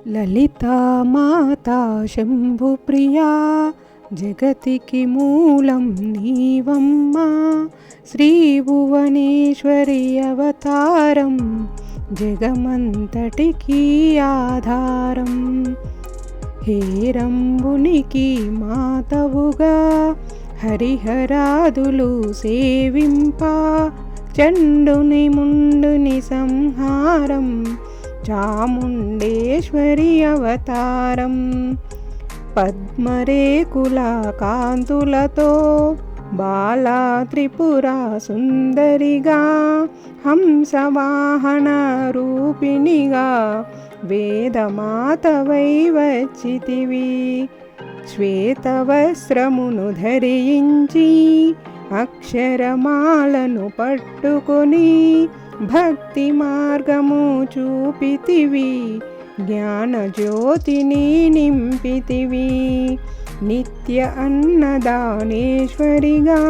లలితా మాతా శంభుప్రియా జగతికి మూలం నీవమ్మా. శ్రీ భువనేశ్వరి అవతారం జగమంతటికి ఆధారం. హేరంబునికి మాతవుగా హరిహరాదులు సేవింప, చండుని ముండుని సంహారం చాముండేశ్వరి అవతారం. పద్మరేకుల కాంతులతో బాలా త్రిపుర సుందరిగా, హంసవాహన రూపిణిగా వేదమాతవై వచ్చితివి. శ్వేతవస్త్రమును ధరించి అక్షరమాలను పట్టుకొని భక్తి మార్గము చూపితివి. జ్ఞానజ్యోతిని నింపితివి. నిత్య అన్నదానేశ్వరిగా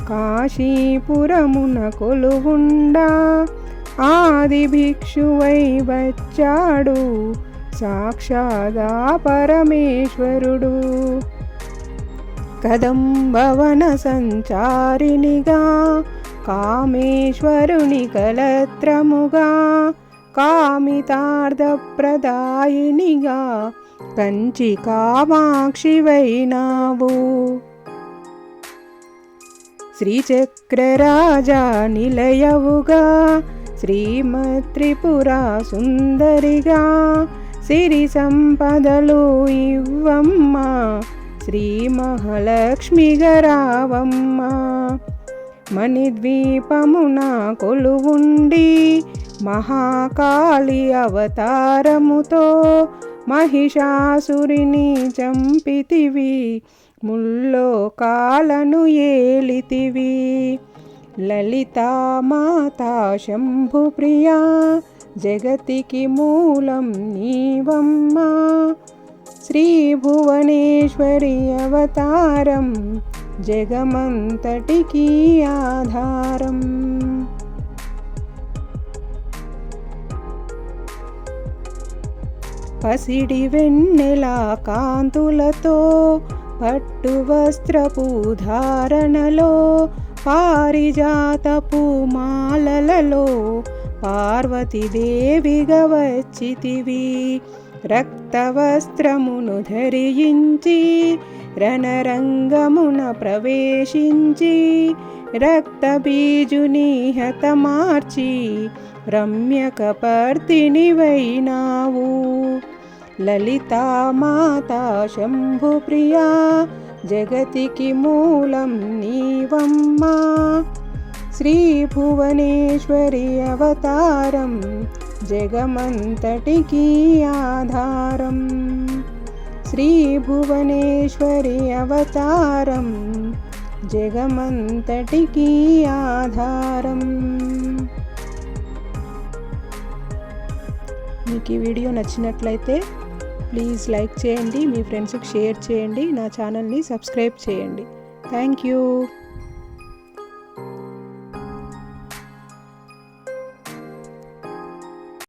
కాశీపురమున కొలువుండా, ఆది భిక్షువై వచ్చాడు సాక్షాదా పరమేశ్వరుడు. కదంబవన సంచారినిగా కామేశ్వరుని కలత్రముగా, కామితార్థప్రదాయినిగా కంచి కామాక్షివైనావు. శ్రీచక్రరాజా నిలయవుగా శ్రీమత్రిపుర సుందరిగా, సిరి సంపదలు ఇవ్వమ్మా శ్రీ మహాలక్ష్మిగరావమ్మ. మణిద్వీపమున కొలువుండి మహాకాళి అవతారముతో మహిషాసురిని చంపితివి. ముల్లోకాలను ఏలితివి. లలితా మాతా శంభుప్రియా జగతికి మూలం నీవమ్మా. శ్రీ భువనేశ్వరి అవతారం జగమంతటికి ఆధారం. పసిడి వెన్నెల కాంతులతో పట్టు వస్త్రపు ధారణలో, పారిజాతపు మాలలలో పార్వతీదేవిగా వచ్చితివి. రక్తవస్త్రమును ధరించి రణరంగమున ప్రవేశించి, రక్తబీజుని హతమార్చి రమ్యకపర్దినివైనావు. లలితా మాతా శంభుప్రియా జగతికి మూలం నీవమ్మా. శ్రీ భువనేశ్వరి అవతారం జగమంతటికి ఆధారం. శ్రీ భువనేశ్వరి అవతారం జగమంతటికి ఆధారం. మీకు ఈ వీడియో నచ్చినట్లయితే ప్లీజ్ లైక్ చేయండి, మీ ఫ్రెండ్స్కి షేర్ చేయండి, నా ఛానల్ని సబ్స్క్రైబ్ చేయండి. Thank you.